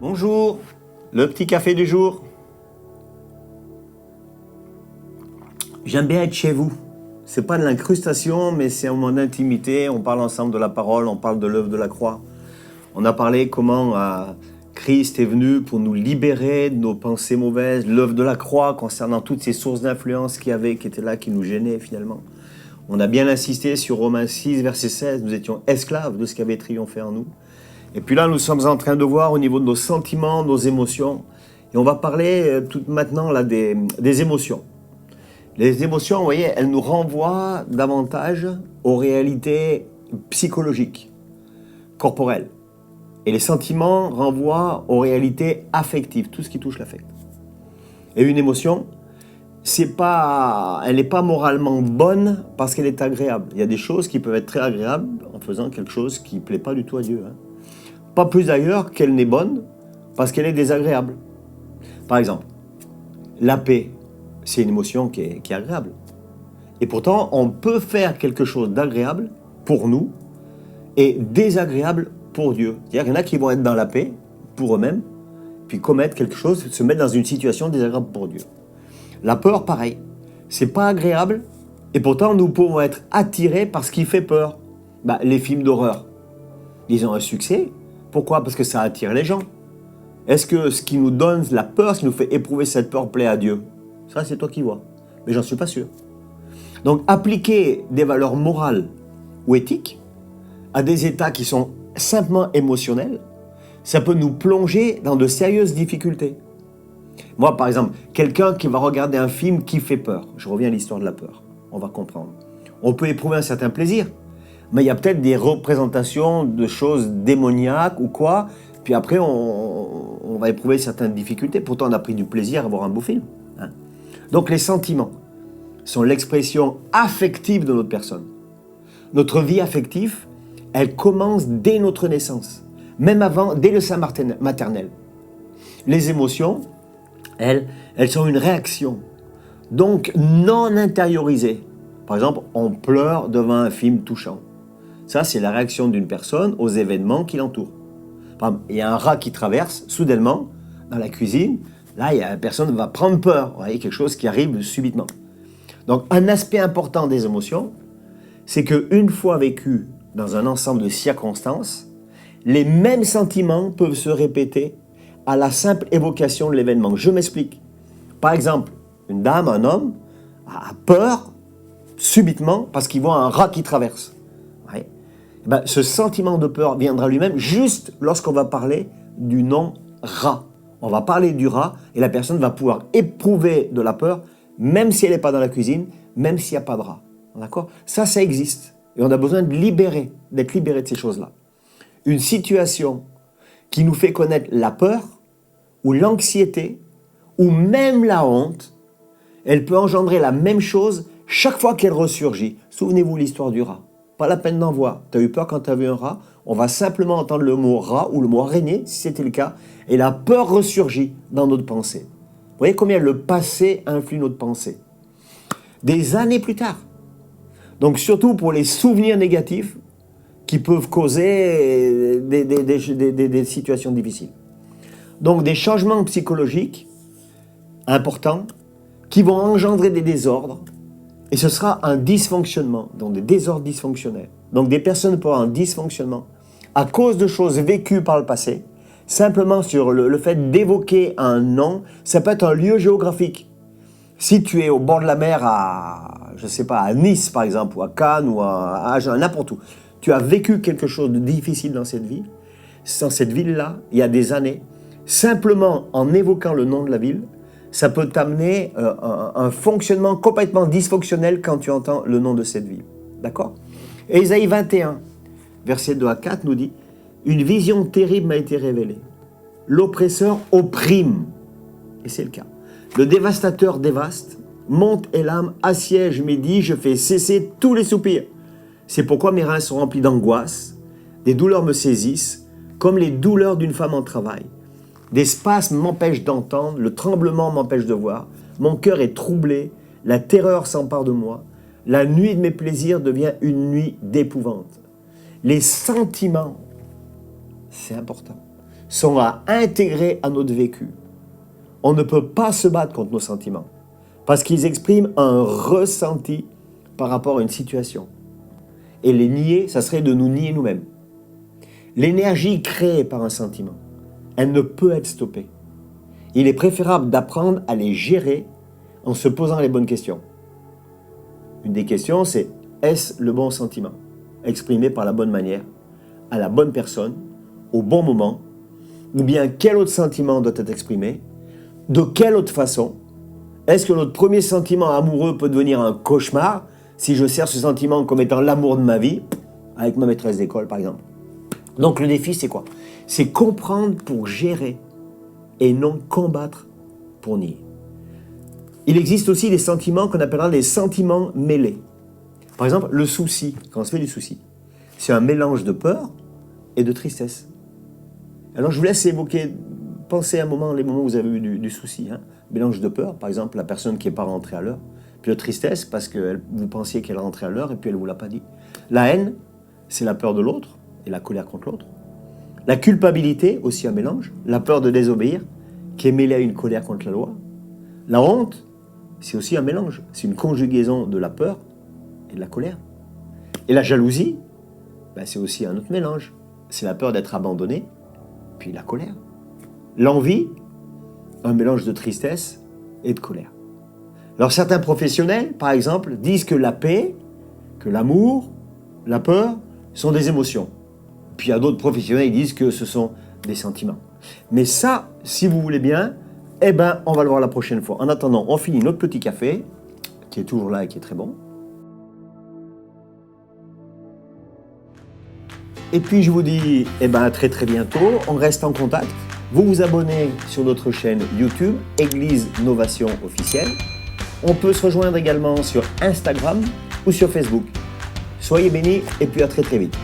Bonjour, le petit café du jour. J'aime bien être chez vous. C'est pas de l'incrustation, mais c'est un moment d'intimité. On parle ensemble de la parole, on parle de l'œuvre de la croix. On a parlé comment Christ est venu pour nous libérer de nos pensées mauvaises, l'œuvre de la croix concernant toutes ces sources d'influence qu'il y avait, qui étaient là, qui nous gênaient finalement. On a bien insisté sur Romains 6, verset 16. Nous étions esclaves de ce qui avait triomphé en nous. Et puis là, nous sommes en train de voir au niveau de nos sentiments, nos émotions. Et on va parler tout maintenant là, des émotions. Les émotions, vous voyez, elles nous renvoient davantage aux réalités psychologiques, corporelles. Et les sentiments renvoient aux réalités affectives, tout ce qui touche l'affect. Et une émotion, elle n'est pas moralement bonne parce qu'elle est agréable. Il y a des choses qui peuvent être très agréables en faisant quelque chose qui ne plaît pas du tout à Dieu. Pas plus d'ailleurs qu'elle n'est bonne parce qu'elle est désagréable. Par exemple, la paix, c'est une émotion qui est agréable. Et pourtant, on peut faire quelque chose d'agréable pour nous et désagréable pour Dieu. C'est-à-dire qu'il y en a qui vont être dans la paix pour eux-mêmes, puis commettre quelque chose, se mettre dans une situation désagréable pour Dieu. La peur, pareil. C'est pas agréable et pourtant nous pouvons être attirés par ce qui fait peur. Les films d'horreur, ils ont un succès. Pourquoi? Parce que ça attire les gens. Est-ce que ce qui nous donne la peur, ce qui nous fait éprouver cette peur, plaît à Dieu? Ça, c'est toi qui vois. Mais j'en suis pas sûr. Donc, appliquer des valeurs morales ou éthiques à des états qui sont simplement émotionnels, ça peut nous plonger dans de sérieuses difficultés. Moi, par exemple, quelqu'un qui va regarder un film qui fait peur. Je reviens à l'histoire de la peur. On va comprendre. On peut éprouver un certain plaisir. Mais il y a peut-être des représentations de choses démoniaques ou quoi, puis après on va éprouver certaines difficultés. Pourtant on a pris du plaisir à voir un beau film. Donc les sentiments sont l'expression affective de notre personne. Notre vie affective, elle commence dès notre naissance, même avant, dès le sein maternel. Les émotions, elles sont une réaction, donc non intériorisée. Par exemple, on pleure devant un film touchant. Ça, c'est la réaction d'une personne aux événements qui l'entourent. Par exemple, il y a un rat qui traverse, soudainement, dans la cuisine. Là, la personne va prendre peur. Vous voyez, quelque chose qui arrive subitement. Donc, un aspect important des émotions, c'est qu'une fois vécu dans un ensemble de circonstances, les mêmes sentiments peuvent se répéter à la simple évocation de l'événement. Je m'explique. Par exemple, une dame, un homme, a peur subitement parce qu'il voit un rat qui traverse. Ce sentiment de peur viendra lui-même juste lorsqu'on va parler du nom rat. On va parler du rat et la personne va pouvoir éprouver de la peur, même si elle n'est pas dans la cuisine, même s'il n'y a pas de rat. D'accord? Ça existe. Et on a besoin d'être libéré de ces choses-là. Une situation qui nous fait connaître la peur, ou l'anxiété, ou même la honte, elle peut engendrer la même chose chaque fois qu'elle ressurgit. Souvenez-vous l'histoire du rat. Pas la peine d'en voir. Tu as eu peur quand tu as vu un rat. On va simplement entendre le mot rat ou le mot araignée, si c'était le cas, et la peur ressurgit dans notre pensée. Vous voyez combien le passé influe notre pensée. Des années plus tard. Donc surtout pour les souvenirs négatifs qui peuvent causer des situations difficiles. Donc des changements psychologiques importants qui vont engendrer des désordres. Et ce sera un dysfonctionnement, donc des désordres dysfonctionnels. Donc des personnes pourront avoir un dysfonctionnement à cause de choses vécues par le passé, simplement sur le fait d'évoquer un nom. Ça peut être un lieu géographique. Si tu es au bord de la mer à Nice par exemple, ou à Cannes, ou à Agen, n'importe où, tu as vécu quelque chose de difficile dans cette ville, dans cette ville-là, il y a des années, simplement en évoquant le nom de la ville, ça peut t'amener un fonctionnement complètement dysfonctionnel quand tu entends le nom de cette ville. D'accord? Et Ésaïe 21, versets 2 à 4 nous dit « Une vision terrible m'a été révélée. L'oppresseur opprime. » Et c'est le cas. Le dévastateur dévaste. Monte Élam, assiège Médie, je fais cesser tous les soupirs. C'est pourquoi mes reins sont remplis d'angoisse. Des douleurs me saisissent, comme les douleurs d'une femme en travail. Des spasmes m'empêchent d'entendre, le tremblement m'empêche de voir. Mon cœur est troublé, la terreur s'empare de moi. La nuit de mes plaisirs devient une nuit d'épouvante. Les sentiments, c'est important. sont à intégrer à notre vécu. On ne peut pas se battre contre nos sentiments parce qu'ils expriment un ressenti par rapport à une situation. Et les nier, ça serait de nous nier nous-mêmes. L'énergie créée par un sentiment, elle ne peut être stoppée. Il est préférable d'apprendre à les gérer en se posant les bonnes questions. Une des questions, c'est est-ce le bon sentiment, exprimé par la bonne manière, à la bonne personne, au bon moment, ou bien quel autre sentiment doit être exprimé, de quelle autre façon? Est-ce que notre premier sentiment amoureux peut devenir un cauchemar si je sers ce sentiment comme étant l'amour de ma vie, avec ma maîtresse d'école par exemple? Donc le défi, c'est quoi? C'est comprendre pour gérer et non combattre pour nier. Il existe aussi des sentiments qu'on appellera des sentiments mêlés. Par exemple, le souci, quand on se fait du souci, c'est un mélange de peur et de tristesse. Alors je vous laisse évoquer, pensez un moment, les moments où vous avez eu du souci. Mélange de peur, par exemple, la personne qui n'est pas rentrée à l'heure. Puis de tristesse, parce que vous pensiez qu'elle rentrait à l'heure et puis elle ne vous l'a pas dit. La haine, c'est la peur de l'autre et la colère contre l'autre. La culpabilité, aussi un mélange. La peur de désobéir, qui est mêlée à une colère contre la loi. La honte, c'est aussi un mélange. C'est une conjugaison de la peur et de la colère. Et la jalousie, c'est aussi un autre mélange. C'est la peur d'être abandonné, puis la colère. L'envie, un mélange de tristesse et de colère. Alors certains professionnels, par exemple, disent que la paix, que l'amour, la peur sont des émotions. Puis il y a d'autres professionnels qui disent que ce sont des sentiments. Mais ça, si vous voulez bien, on va le voir la prochaine fois. En attendant, on finit notre petit café, qui est toujours là et qui est très bon. Et puis je vous dis à très très bientôt. On reste en contact. Vous vous abonnez sur notre chaîne YouTube, Église Novation Officielle. On peut se rejoindre également sur Instagram ou sur Facebook. Soyez bénis et puis à très très vite.